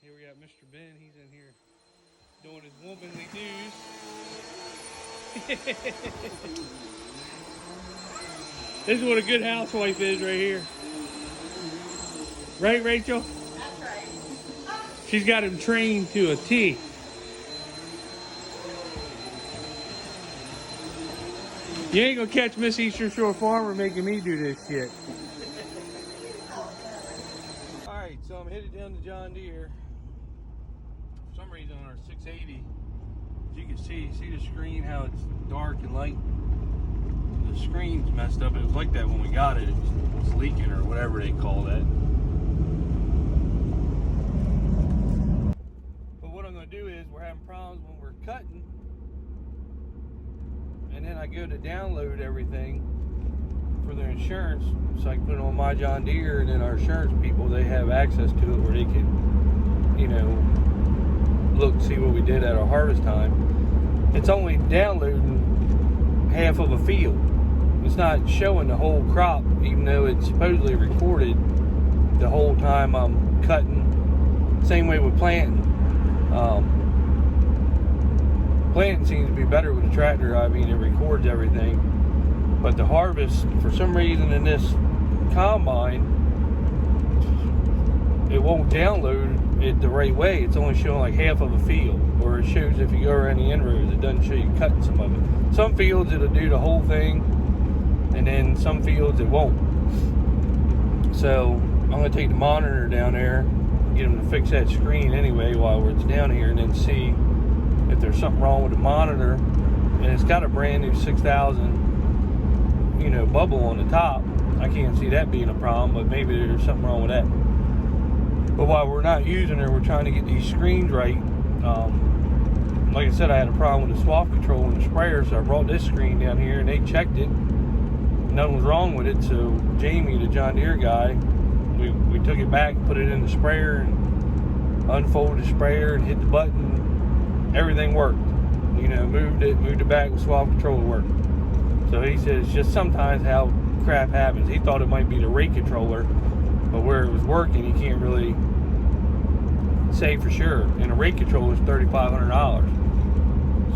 Here we got Mr. Ben. He's in here doing his womanly dues. This is what a good housewife is right here. Right, Rachel? That's right. She's got him trained to a T. You ain't gonna catch Miss Eastern Shore Farmer making me do this shit. Alright, so I'm headed down to John Deere. For some reason on our 680, as you can see the screen, how it's dark and light. The screen's messed up. It was like that when we got it. It was leaking or whatever they call that. But what I'm gonna do is we're having problems when we're cutting. And then I go to download everything for their insurance so I can put it on my John Deere, and then our insurance people, they have access to it where they can, you know, look, see what we did at our harvest time. It's only downloading half of a field. It's not showing the whole crop, even though it's supposedly recorded the whole time I'm cutting. Same way with planting. Planting seems to be better with a tractor. I mean, it records everything. But the harvest, for some reason in this combine, it won't download it the right way. It's only showing like half of a field. Or it shows if you go around the inroads, it doesn't show you cutting some of it. Some fields it'll do the whole thing, and then some fields it won't. So I'm going to take the monitor down there, get them to fix that screen anyway while it's down here, and then see if there's something wrong with the monitor. And it's got a brand new 6000, you know, bubble on the top. I can't see that being a problem, but maybe there's something wrong with that. But while we're not using it, we're trying to get these screens right. Like I said, I had a problem with the swath control and the sprayer, so I brought this screen down here and they checked it. Nothing was wrong with it, so Jamie, the John Deere guy, we took it back, put it in the sprayer, and unfolded the sprayer and hit the button. Everything worked. You know, moved it back with swath control, it worked. So he said it's just sometimes how crap happens. He thought it might be the rate controller, but where it was working, you can't really say for sure. And a rate controller is $3,500.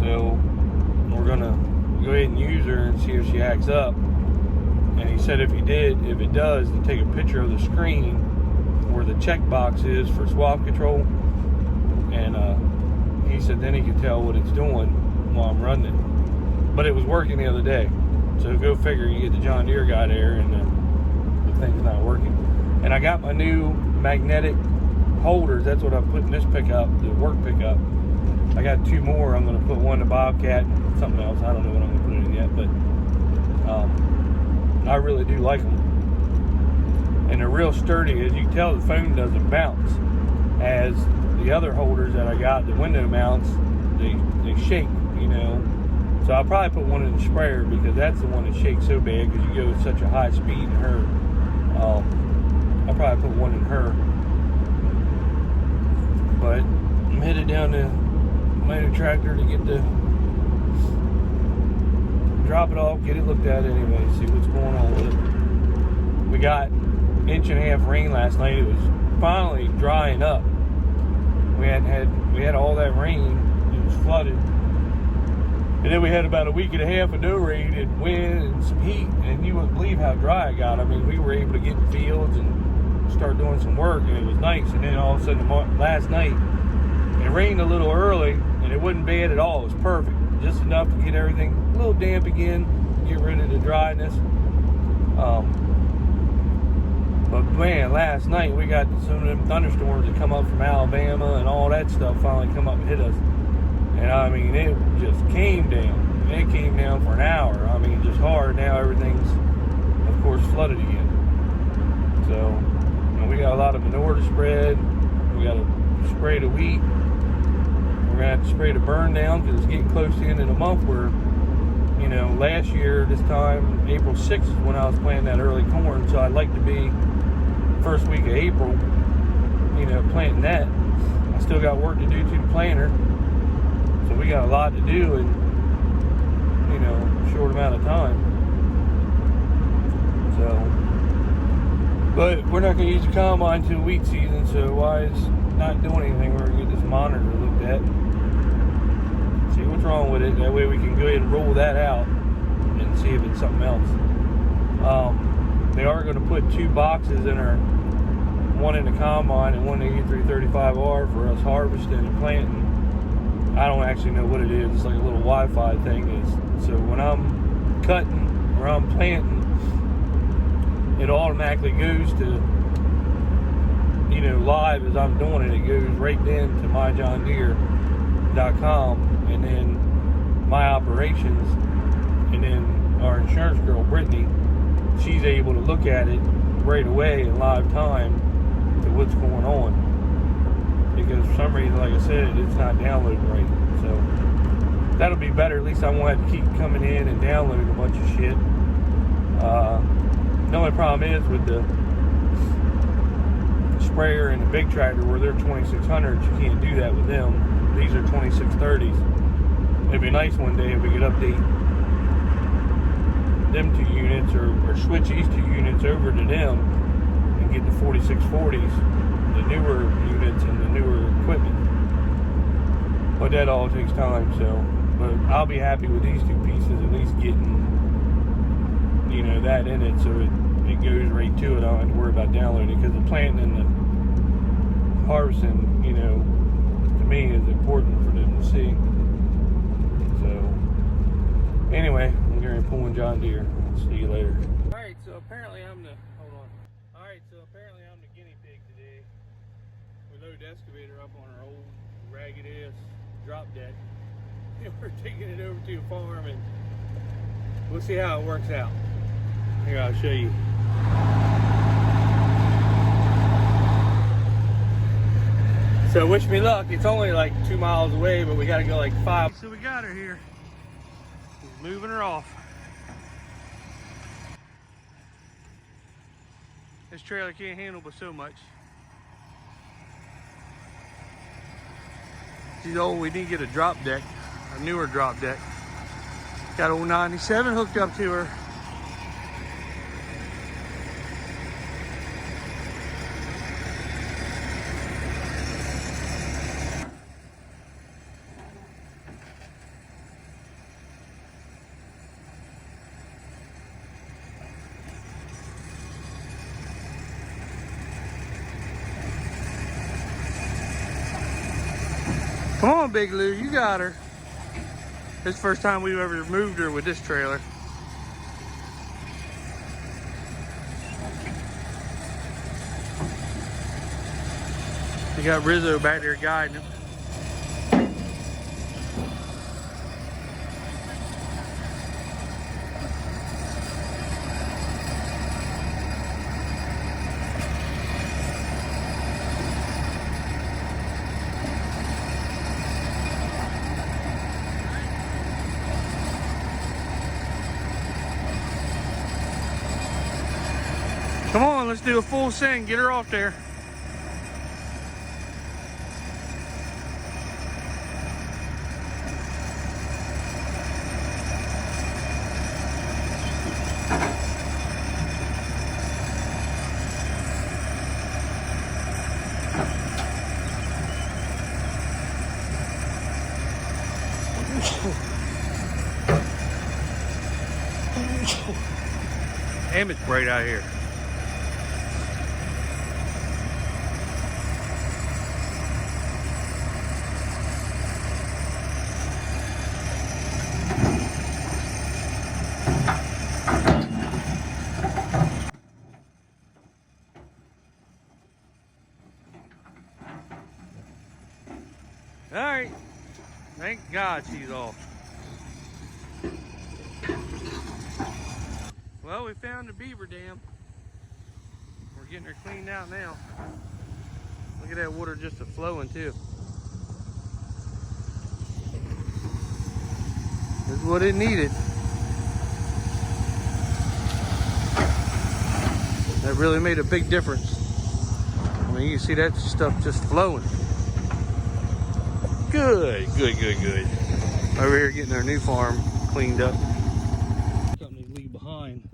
So we're gonna go ahead and use her and see if she acts up. And he said if it does, to take a picture of the screen where the checkbox is for swath control, and he said then he could tell what it's doing while I'm running it. But it was working the other day. So go figure, you get the John Deere guy there and the thing's not working. And I got my new magnetic holders. That's what I put in this pickup, the work pickup. I got two more. I'm going to put one in the Bobcat and something else. I don't know what I'm going to put in yet, but I really do like them. And they're real sturdy. As you can tell, the phone doesn't bounce. As the other holders that I got, the window mounts, they shake, you know. So I'll probably put one in the sprayer because that's the one that shakes so bad because you go with such a high speed in her. I'll probably put one in her. But I'm headed down to my new tractor to get drop it off, get it looked at anyway, see what's going on with it. We got 1.5 inches rain last night. It was finally drying up. We had all that rain. It was flooded. And then we had about 1.5 weeks of no rain and wind and some heat, and you wouldn't believe how dry it got. I mean, we were able to get in the fields and start doing some work, and it was nice. And then all of a sudden, last night, it rained a little early, and it wasn't bad at all. It was perfect. Just enough to get everything a little damp again, get rid of the dryness. But man, last night we got some of them thunderstorms that come up from Alabama and all that stuff finally come up and hit us. And I mean, it just came down. And it came down for an hour. I mean, just hard. Now everything's, of course, flooded again. So, and we got a lot of manure to spread. We got to spray the wheat. We're going to have to spray the burn down because it's getting close to the end of the month where, you know, last year, this time, April 6th is when I was planting that early corn. So I'd like to be first week of April, you know, planting that. I still got work to do to the planter. So we got a lot to do in, you know, a short amount of time. So, but we're not going to use the combine till wheat season, so why is not doing anything. We're gonna get this monitor looked at, see what's wrong with it. That way we can go ahead and roll that out and see if it's something else. They are going to put 2 boxes in our, one in the combine and one in the E335R for us harvesting and planting. I don't actually know what it is. It's like a little Wi-Fi thing. So when I'm cutting or I'm planting, it automatically goes to, you know, live as I'm doing it. It goes right then to myjohndeere.com, and then my operations, and then our insurance girl Brittany, she's able to look at it right away in live time to what's going on, because for some reason, like I said, it's not downloading right. So that'll be better. At least I won't have to keep coming in and downloading a bunch of shit. The only problem is with the sprayer and the big tractor, where they're 2600s, you can't do that with them. These are 2630s. It'd be nice one day if we could update them 2 units, or switch these 2 units over to them and get the 4640s, the newer units and the newer equipment. But that all takes time. So, but I'll be happy with these 2 pieces, at least getting, you know, that in it, so it goes right to it. I don't have to worry about downloading, because the planting and the harvesting, you know, to me is important for them to see. So anyway, I'm going to pull in John Deere. I'll see you later. Alright, so apparently I'm the, hold on. Alright, so apparently I'm the guinea pig today. We loaded the excavator up on our old ragged ass drop deck. And we're taking it over to a farm, and we'll see how it works out. Here, I'll show you. So wish me luck. It's only like 2 miles away, but we got to go like 5. So we got her here. He's moving her off. This trailer can't handle but so much. She's old. We need to get a drop deck, a newer drop deck. Got old 97 hooked up to her. Come on, Big Lou, you got her. This is the first time we've ever moved her with this trailer. You got Rizzo back there guiding him. Come on, let's do a full send. Get her off there. Damn, it's bright out here. All right, thank God she's off. Well, we found the beaver dam. We're getting her cleaned out now. Look at that water just a-flowing too. This is what it needed. That really made a big difference. I mean, you can see that stuff just flowing. Good, good, good, good. Over here getting our new farm cleaned up. Something to leave behind.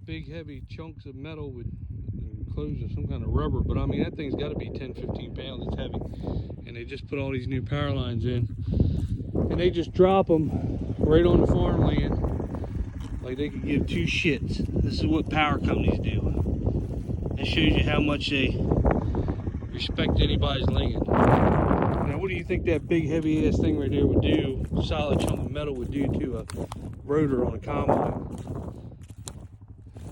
Big heavy chunks of metal with closed with some kind of rubber, but I mean, that thing's got to be 10, 15 pounds. It's heavy. And they just put all these new power lines in. And they just drop them right on the farmland. Like they could give two shits. This is what power companies do. That shows you how much they respect anybody's land. Now, what do you think that big heavy ass thing right there would do, solid chunk of metal would do to a rotor on a combine?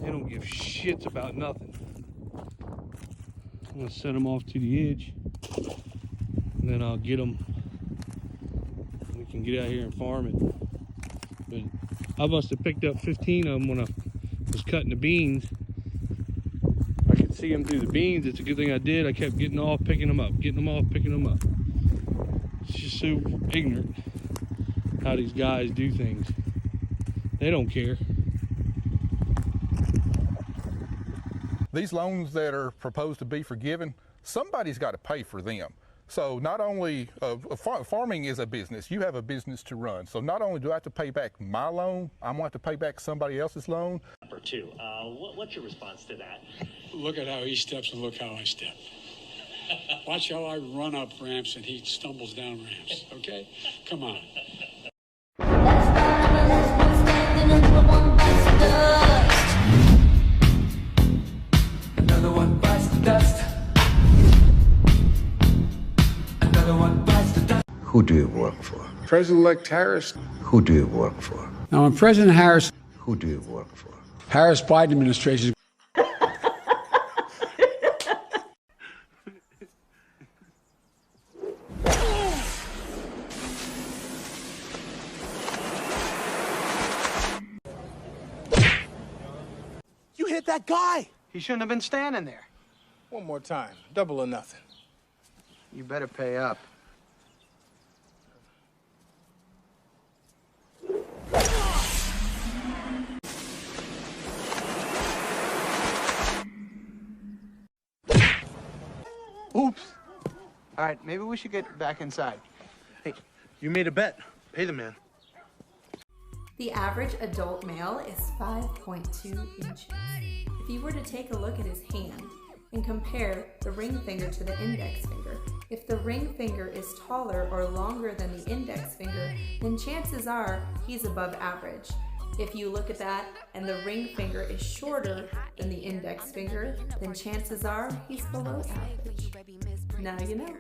They don't give shits about nothing. I'm gonna set them off to the edge, and then I'll get them. We can get out here and farm it. But I must have picked up 15 of them when I was cutting the beans. I could see them through the beans. It's a good thing I did. I kept getting off, picking them up, getting them off, picking them up. It's just so ignorant how these guys do things. They don't care. These loans that are proposed to be forgiven, somebody's got to pay for them. So not only, farming is a business, you have a business to run. So not only do I have to pay back my loan, I'm going to have to pay back somebody else's loan. Number two, what's your response to that? Look at how he steps and look how I step. Watch how I run up ramps and he stumbles down ramps, okay? Come on. Another one bites the dust. Another one bites the dust. Who do you work for? President-elect Harris. Who do you work for? Now, when President Harris, Who do you work for? Harris-Biden administration. You hit that guy! He shouldn't have been standing there. One more time. Double or nothing. You better pay up. Oops. All right, maybe we should get back inside. Hey, you made a bet. Pay the man. The average adult male is 5.2 inches. If you were to take a look at his hand and compare the ring finger to the index finger, if the ring finger is taller or longer than the index finger, then chances are he's above average. If you look at that and the ring finger is shorter than the index finger, then chances are he's below average. Now you know.